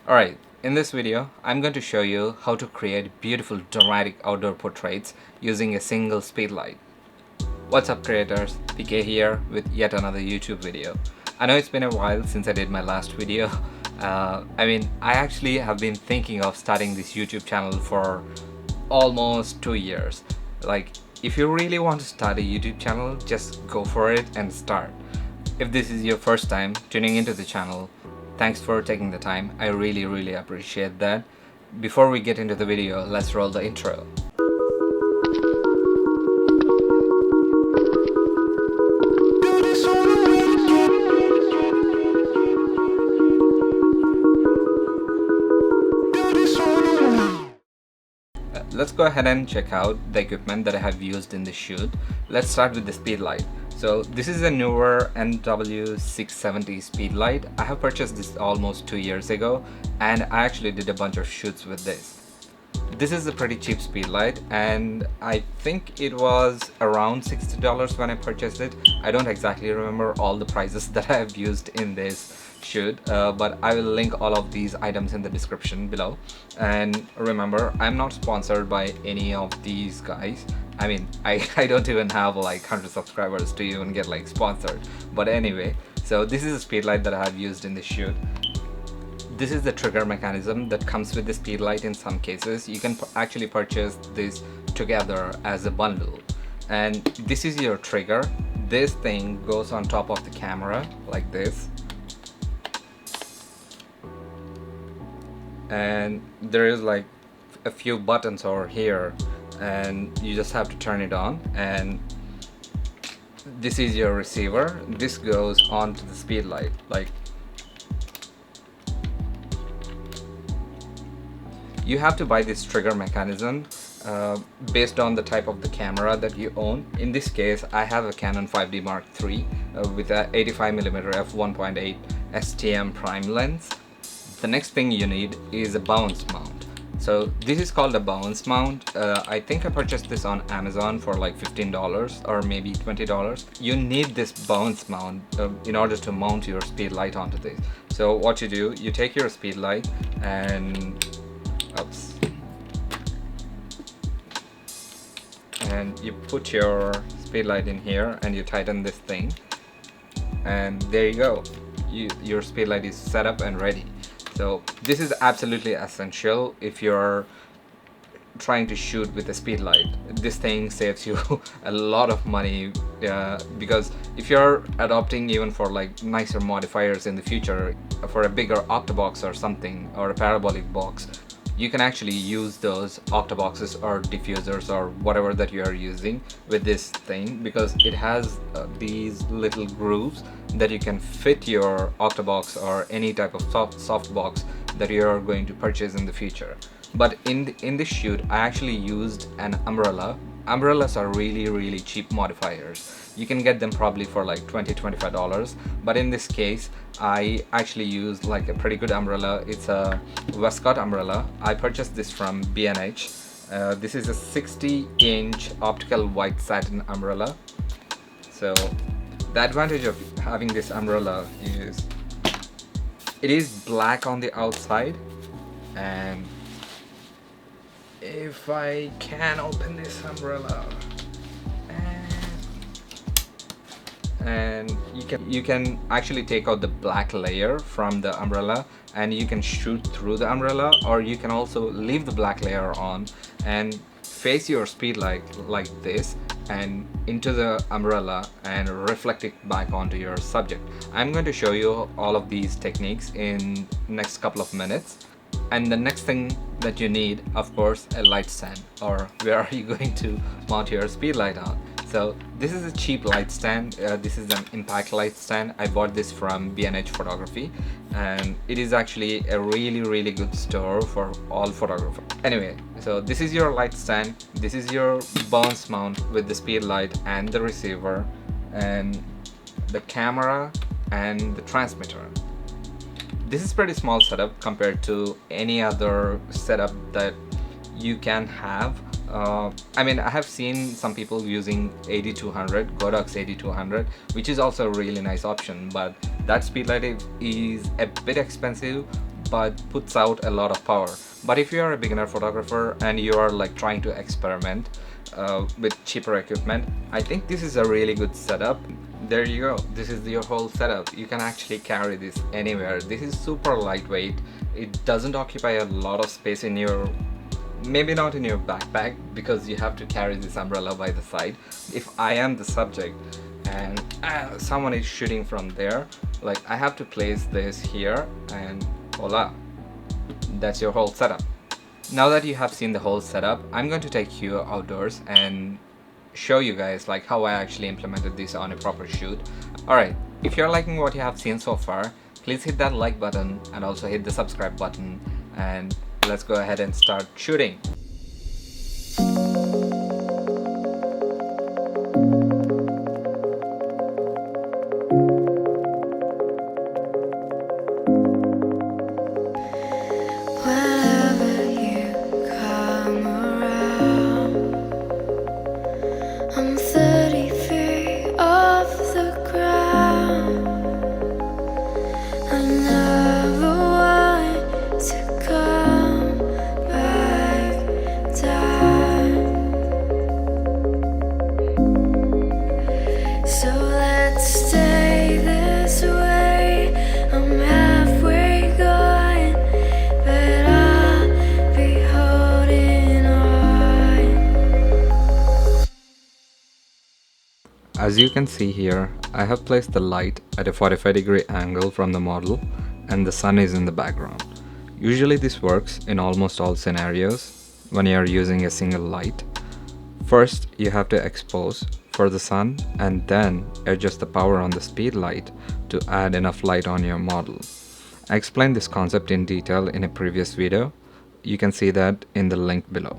Alright, in this video, I'm going to show you how to create beautiful dramatic outdoor portraits using a single speedlight. What's up creators, PK here with yet another YouTube video. I know it's been a while since I did my last video. I actually have been thinking of starting this YouTube channel for almost 2 years. Like, if you really want to start a YouTube channel, just go for it and start. If this is your first time tuning into the channel, thanks for taking the time. I really appreciate that. Before we get into the video, let's roll the intro. Let's go ahead and check out the equipment that I have used in this shoot. Let's start with the speedlight. So this is a newer NW670 speedlight. I have purchased this almost 2 years ago, and I actually did a bunch of shoots with this. This is a pretty cheap speedlight, and I think it was around $60 when I purchased it. I don't exactly remember all the prices that I have used in this shoot, but I will link all of these items in the description below. And remember, I'm not sponsored by any of these guys. I don't even have like 100 subscribers to even get like sponsored. But anyway, so this is a speedlight that I have used in this shoot. This is the trigger mechanism that comes with the speedlight. In some cases you can actually purchase this together as a bundle, and this is your trigger. This thing goes on top of the camera like this, and there is like a few buttons over here, and you just have to turn it on. And this is your receiver. This goes onto the speedlight. Like, you have to buy this trigger mechanism based on the type of the camera that you own. In this case, I have a Canon 5D Mark III with a 85mm f1.8 STM prime lens. The next thing you need is a bowens mount. So this is called a bowens mount. I think I purchased this on Amazon for like $15 or maybe $20. You need this bowens mount in order to mount your speedlight onto this. So what you do, you take your speedlight and you put your speedlight in here, and you tighten this thing, and there you go. Your speedlight is set up and ready. So this is absolutely essential if you're trying to shoot with a speedlight. This thing saves you a lot of money, because if you're adopting even for like nicer modifiers in the future, for a bigger octobox or something, or a parabolic box, you can actually use those octoboxes or diffusers or whatever that you are using with this thing, because it has these little grooves that you can fit your octobox or any type of soft box that you are going to purchase in the future. But in this shoot, I actually used an umbrella. Umbrellas are really cheap modifiers. You can get them probably for like $20-25, but in this case I actually used like a pretty good umbrella. It's a Westcott umbrella. I purchased this from B&H. This is a 60-inch optical white satin umbrella. So the advantage of having this umbrella is it is black on the outside, and if I can open this umbrella, and you can actually take out the black layer from the umbrella, and you can shoot through the umbrella, or you can also leave the black layer on and face your speedlight like this and into the umbrella and reflect it back onto your subject. I'm going to show you all of these techniques in next couple of minutes. And the next thing that you need, of course, a light stand, or where are you going to mount your speedlight on? So this is a cheap light stand. This is an impact light stand. I bought this from B&H Photography, and it is actually a really good store for all photographers. Anyway, so this is your light stand. This is your bowens mount with the speedlight and the receiver and the camera and the transmitter. This is pretty small setup compared to any other setup that you can have. I have seen some people using 8200, Godox 8200, which is also a really nice option, but that speedlight is a bit expensive, but puts out a lot of power. But if you are a beginner photographer and you are like trying to experiment with cheaper equipment, I think this is a really good setup. There you go, this is your whole setup. You can actually carry this anywhere. This is super lightweight. It doesn't occupy a lot of space in your, maybe not in your backpack, because you have to carry this umbrella by the side. If I am the subject and someone is shooting from there, like I have to place this here and voila, that's your whole setup. Now that you have seen the whole setup, I'm going to take you outdoors and show you guys like how I actually implemented this on a proper shoot. Alright, if you're liking what you have seen so far, please hit that like button and also hit the subscribe button, and let's go ahead and start shooting. As you can see here, I have placed the light at a 45-degree angle from the model and the sun is in the background. Usually this works in almost all scenarios when you are using a single light. First, you have to expose for the sun and then adjust the power on the speed light to add enough light on your model. I explained this concept in detail in a previous video. You can see that in the link below.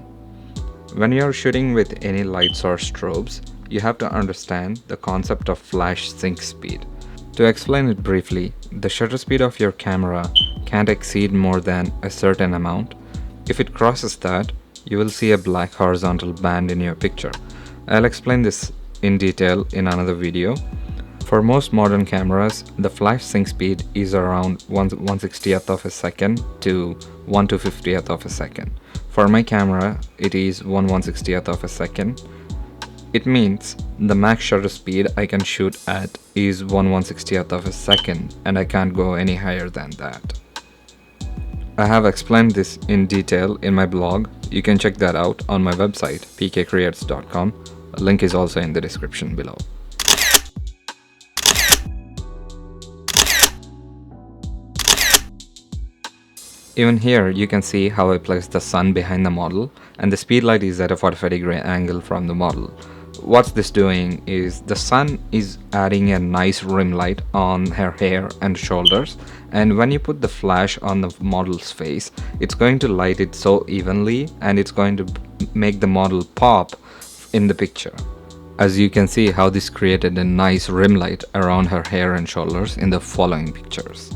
When you are shooting with any lights or strobes, you have to understand the concept of flash sync speed. To explain it briefly, the shutter speed of your camera can't exceed more than a certain amount. If it crosses that, you will see a black horizontal band in your picture. I'll explain this in detail in another video. For most modern cameras, the flash sync speed is around 1/160th of a second to 1/250th of a second. For my camera, it is 1/160th of a second. It means the max shutter speed I can shoot at is 1/160th of a second, and I can't go any higher than that. I have explained this in detail in my blog. You can check that out on my website pkcreates.com. A link is also in the description below. Even here you can see how I placed the sun behind the model and the speed light is at a 45-degree angle from the model. What's this doing is the sun is adding a nice rim light on her hair and shoulders, and when you put the flash on the model's face, it's going to light it so evenly and it's going to make the model pop in the picture. As you can see how this created a nice rim light around her hair and shoulders in the following pictures.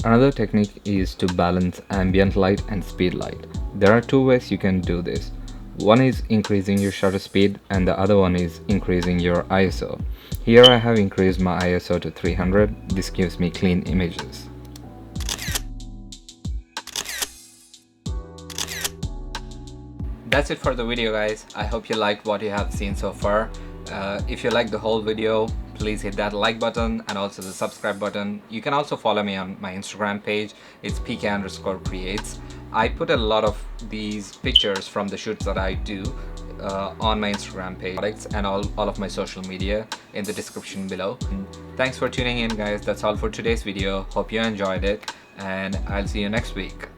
Another technique is to balance ambient light and speed light. There are two ways you can do this. One is increasing your shutter speed and the other one is increasing your ISO. Here I have increased my ISO to 300. This gives me clean images. That's it for the video, guys. I hope you liked what you have seen so far. If you liked the whole video, please hit that like button and also the subscribe button. You can also follow me on my Instagram page. It's pk_creates. I put a lot of these pictures from the shoots that I do on my Instagram page and all of my social media in the description below. And thanks for tuning in, guys. That's all for today's video. Hope you enjoyed it and I'll see you next week.